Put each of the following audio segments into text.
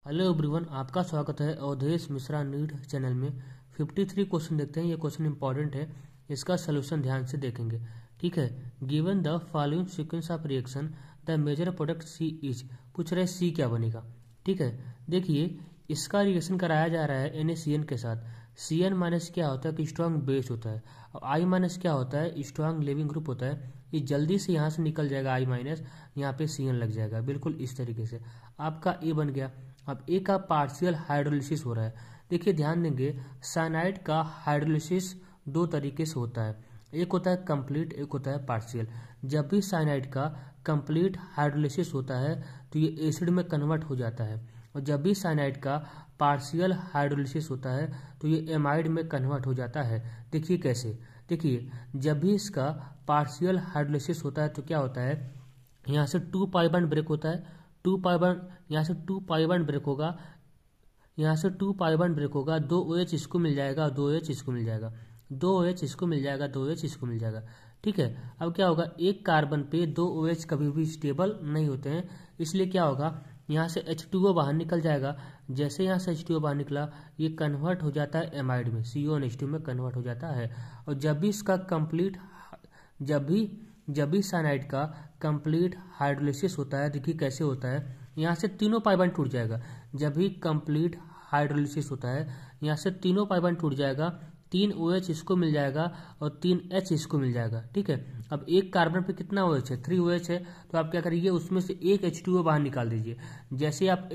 Hello everyone, आपका स्वागत है अवधेश मिश्रा नीट चैनल में। 53 क्वेश्चन देखते हैं। ये क्वेश्चन इंपॉर्टेंट है, इसका सोल्यूशन ध्यान से देखेंगे। ठीक है। Given the following sequence of reaction the major product C is. पूछ रहे सी क्या बनेगा। ठीक है, देखिए इसका रिएक्शन कराया जा रहा है NaCN के साथ। Cn माइनस क्या होता है कि स्ट्रॉन्ग बेस होता है, और I माइनस क्या होता है, स्ट्रॉन्ग लिविंग ग्रुप होता है। ये जल्दी से यहाँ से निकल जाएगा, I माइनस यहाँ पे Cn लग जाएगा, बिल्कुल इस तरीके से आपका A बन गया। अब ए का पार्शियल हाइड्रोलिसिस हो रहा है। देखिए ध्यान देंगे, साइनाइड का हाइड्रोलिसिस दो तरीके से होता है, एक होता है कंप्लीट, एक होता है पार्शियल। जब भी साइनाइड का कंप्लीट हाइड्रोलिसिस होता है तो ये एसिड में कन्वर्ट हो जाता है, और जब भी साइनाइड का पार्शियल हाइड्रोलिसिस होता है तो ये एमाइड में कन्वर्ट हो जाता है। देखिए कैसे, देखिए जब भी इसका पार्शियल हाइड्रोलिसिस होता है तो क्या होता है, यहाँ से 2 पाई बॉन्ड ब्रेक होता है, 2 पाई बॉन्ड, यहाँ से 2 पाई बॉन्ड ब्रेक होगा, यहाँ से 2 पाई बॉन्ड ब्रेक होगा, 2 OH इसको मिल जाएगा, 2 OH इसको मिल जाएगा, 2 OH इसको मिल जाएगा, 2 OH इसको मिल जाएगा। ठीक है, अब क्या होगा, एक कार्बन पे 2 OH कभी भी स्टेबल नहीं होते हैं, इसलिए क्या होगा, यहाँ से H2O बाहर निकल जाएगा। जैसे यहाँ से H2O बाहर निकला, ये कन्वर्ट हो जाता है एमाइड में, CONH2 में कन्वर्ट हो जाता है। और जब भी इसका कंप्लीट, जब भी साइनाइड का कंप्लीट हाइड्रोलिसिस होता है, देखिए कैसे होता है, यहाँ से तीनों पाई बॉन्ड टूट जाएगा। जब भी कंप्लीट हाइड्रोलिसिस होता है, यहाँ से तीनों पाई बॉन्ड टूट जाएगा, 3 OH इसको मिल जाएगा और 3 H इसको मिल जाएगा। ठीक है, अब एक कार्बन पे कितना OH है, 3 OH है, तो आप क्या करिए, उसमें से एक H2O बाहर निकाल दीजिए। जैसे आप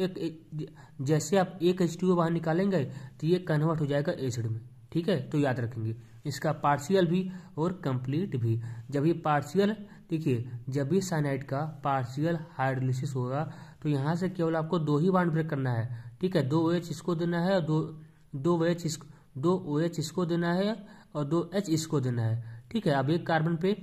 एक H2O बाहर निकालेंगे तो ये कन्वर्ट हो जाएगा एसिड में। ठीक है, तो याद रखेंगे इसका पार्शियल भी और कंप्लीट भी। जब ये पार्शियल, देखिए जब भी साइनाइड का पार्शियल हाइड्रोलिसिस होगा तो यहाँ से केवल आपको 2 ही बॉन्ड ब्रेक करना है। ठीक है, 2 OH इसको देना है और 2 OH इसको देना है और 2 H इसको देना है। ठीक है, अब एक कार्बन पे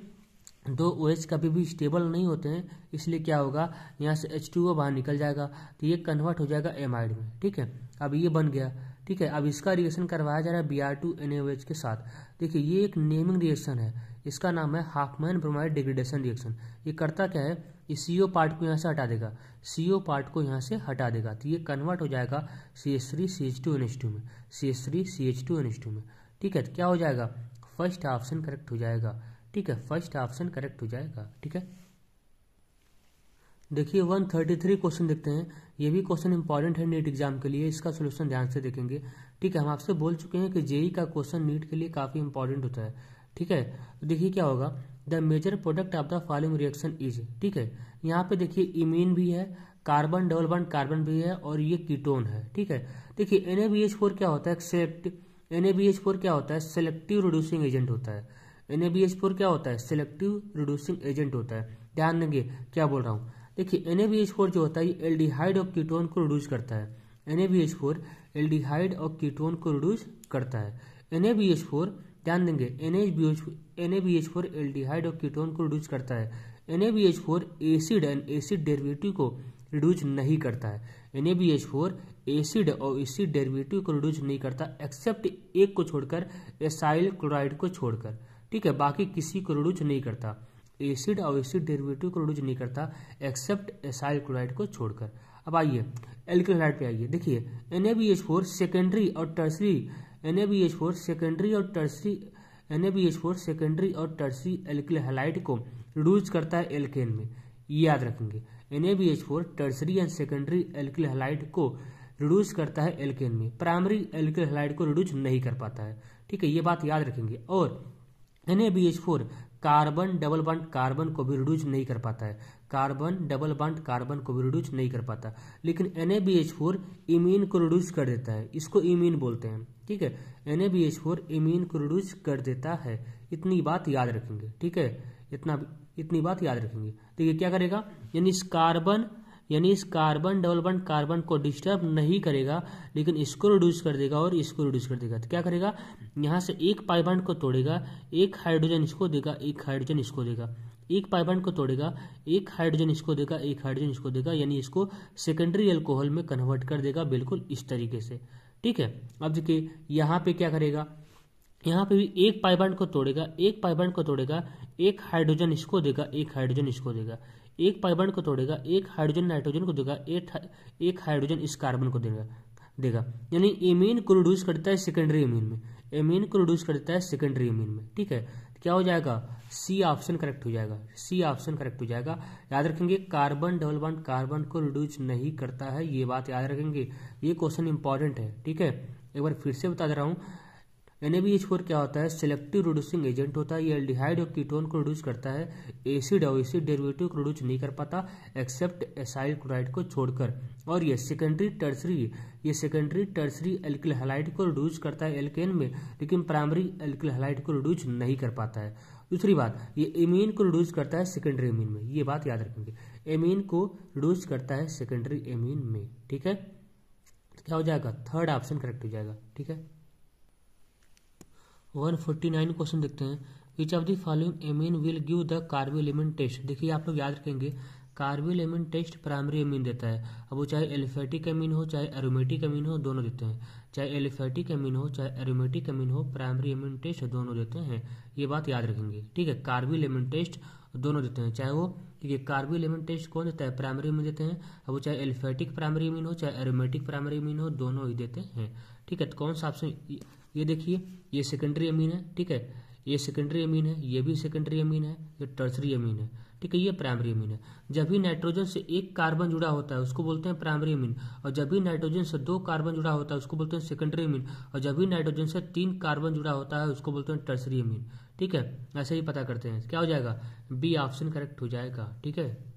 2 OH कभी भी स्टेबल नहीं होते हैं, इसलिए क्या होगा, यहाँ से H2O बाहर निकल जाएगा तो ये कन्वर्ट हो जाएगा एमाइड में। ठीक है, अब ये बन गया। ठीक है, अब इसका रिएक्शन करवाया जा रहा है Br2NaOH के साथ। देखिए ये एक नेमिंग रिएक्शन है, इसका नाम है हाफमैन ब्रोमाइड डिग्रेडेशन रिएक्शन। ये करता क्या है, ये CO पार्ट को यहाँ से हटा देगा, CO पार्ट को यहाँ से हटा देगा, तो ये कन्वर्ट हो जाएगा CH3CH2NH2 में, CH3CH2NH2 में। ठीक है, तो क्या हो जाएगा, फर्स्ट ऑप्शन करेक्ट हो जाएगा। ठीक है, फर्स्ट ऑप्शन करेक्ट हो जाएगा। ठीक है, देखिए 133 क्वेश्चन देखते हैं। ये भी क्वेश्चन इंपॉर्टेंट है नीट एग्जाम के लिए, इसका सोल्यूशन ध्यान से देखेंगे। ठीक है, हम आपसे बोल चुके हैं कि जेई का क्वेश्चन नीट के लिए काफी इंपॉर्टेंट होता है। ठीक है, तो देखिए क्या होगा, the major product of the following reaction is. ठीक है, यहाँ पे देखिए इमीन भी है, कार्बन डबल बॉन्ड कार्बन भी है, और ये कीटोन है। ठीक है, देखिए NaBH4 क्या होता है, NaBH4 क्या होता है, सेलेक्टिव रिड्यूसिंग एजेंट होता है। NaBH4 क्या होता है, सेलेक्टिव रिड्यूसिंग एजेंट होता है। ध्यान देंगे क्या बोल रहा हूँ, देखिए NaBH4 जो होता है ये एल्डिहाइड और कीटोन को रिड्यूस करता है। NaBH4 एल्डिहाइड और कीटोन को रिड्यूस करता है। NaBH4, ध्यान देंगे, NaBH4 एल्डिहाइड और कीटोन को रिड्यूस करता है। NaBH4 acid and acid derivative को रिड्यूस नहीं करता है। NaBH4 एसिड और एसिड डेरिवेटिव को रिड्यूस नहीं करता, एक्सेप्ट एक को छोड़कर, एसाइल क्लोराइड को छोड़कर। ठीक है, बाकी किसी को रिड्यूस नहीं करता, एसिड और एसिड डेरिवेटिव को रिड्यूस नहीं करता एक्सेप्ट एसाइल क्लोराइड को छोड़कर। अब आइए एल्किल हैलाइड पे आइए। देखिए NaBH4 सेकेंडरी और टर्सरी, NaBH4 सेकेंडरी और टर्सरी एल्किल हैलाइड को रिड्यूस करता है एल्केन में, ये याद रखेंगे। NaBH4 tertiary and secondary alkyl halide को रिड्यूस करता है एल्केन में, प्राइमरी एल्किल हैलाइड को रिड्यूस नहीं कर पाता है। ठीक है, ये बात याद रखेंगे। और NaBH4 carbon double bond carbon को भी रिड्यूस नहीं कर पाता है, कार्बन डबल बॉन्ड कार्बन को भी रिड्यूस नहीं कर पाता, लेकिन NaBH4 इमीन को रिड्यूस कर देता है, इसको इमीन बोलते हैं। ठीक है, NaBH4 इमीन को रिड्यूस कर देता है, इतनी बात याद रखेंगे। ठीक है, इतनी बात याद रखेंगे। तो ये क्या करेगा, यानी इस कार्बन डबल बॉन्ड कार्बन को डिस्टर्ब नहीं करेगा, लेकिन इसको रिड्यूस कर देगा और इसको रिड्यूस कर देगा। तो क्या करेगा, यहाँ से एक पाई बॉन्ड को तोड़ेगा, एक हाइड्रोजन इसको देगा, एक हाइड्रोजन इसको देगा, एक पाई बॉन्ड को तोड़ेगा, एक हाइड्रोजन इसको देगा, एक हाइड्रोजन इसको देगा, यानी इसको सेकेंडरी अल्कोहल में कन्वर्ट कर देगा, बिल्कुल इस तरीके से। ठीक है, अब देखिए यहाँ पे क्या करेगा, यहाँ पे भी एक पाई बॉन्ड को तोड़ेगा, एक पाई बॉन्ड को तोड़ेगा, एक हाइड्रोजन इसको देगा, एक हाइड्रोजन इसको देगा, एक पाई बॉन्ड को तोड़ेगा, एक हाइड्रोजन नाइट्रोजन को देगा, एक हाइड्रोजन इस कार्बन को देगा। यानी एमीन को रिड्यूस करता है सेकेंडरी एमीन में, एमीन को रिड्यूस करता है सेकेंडरी एमीन में। ठीक है, क्या हो जाएगा, सी ऑप्शन करेक्ट हो जाएगा, सी ऑप्शन करेक्ट हो जाएगा। याद रखेंगे कार्बन डबल बॉन्ड कार्बन को रिड्यूस नहीं करता है, ये बात याद रखेंगे, ये क्वेश्चन इंपॉर्टेंट है। ठीक है, एक बार फिर से बता दे रहा हूँ, NaBH4 क्या होता है, सिलेक्टिव रिड्यूसिंग एजेंट होता है। ये एल्डिहाइड और कीटोन को रिड्यूस करता है, एसिड और एसिड डेरिवेटिव को रिड्यूस नहीं कर पाता एक्सेप्ट एसाइल क्लोराइड को छोड़कर। और ये सेकेंडरी टर्सरी एल्किल हैलाइड को रिड्यूस करता है एल्केन में, लेकिन प्राइमरी एल्किल हैलाइड को रिड्यूस नहीं कर पाता है। दूसरी बात, ये एमीन को रिड्यूस करता है सेकेंडरी एमीन में, ये बात याद रखेंगे, एमीन को रिड्यूस करता है सेकेंडरी एमीन में। ठीक है, तो क्या हो जाएगा, थर्ड ऑप्शन करेक्ट हो जाएगा। ठीक है, 149 क्वेश्चन देखते हैं, which of the following amine will give the carbo element test. देखिए आप लोग याद रखेंगे, carbo element test primary amine देता है। अब वो चाहे एलिफेटिक एमीन हो चाहे एरोमेटिक एमीन हो, दोनों देते हैं। चाहे एलिफेटिक एमीन हो चाहे एरोमेटिक एमीन हो, प्राइमरी एमीन टेस्ट दोनों देते हैं, ये बात याद रखेंगे। ठीक है, कार्बो एलिमेंट टेस्ट दोनों देते हैं, चाहे वो ये कार्बो एलिमेंट टेस्ट कौन देता है, प्राइमरी एमीन देते हैं। अब वो चाहे एलिफेटिक प्राइमरी एमीन हो चाहे एरोमेटिक प्राइमरी एमीन हो, दोनों ही देते हैं। ठीक है, तो कौन सा ऑप्शन, ये देखिए ये सेकेंडरी एमीन है। ठीक है, ये सेकेंडरी एमीन है, ये भी सेकेंडरी एमीन है, ये टर्सरी एमीन है। ठीक है, ये प्राइमरी एमीन है। जब भी नाइट्रोजन से एक कार्बन जुड़ा होता है उसको बोलते हैं प्राइमरी एमीन, और जब भी नाइट्रोजन से 2 कार्बन जुड़ा होता है उसको बोलते हैं सेकेंडरी एमीन, और जब भी नाइट्रोजन से 3 कार्बन जुड़ा होता है उसको बोलते हैं टर्सरी एमीन। ठीक है, ऐसे ही पता करते हैं, क्या हो जाएगा, बी ऑप्शन करेक्ट हो जाएगा। ठीक है।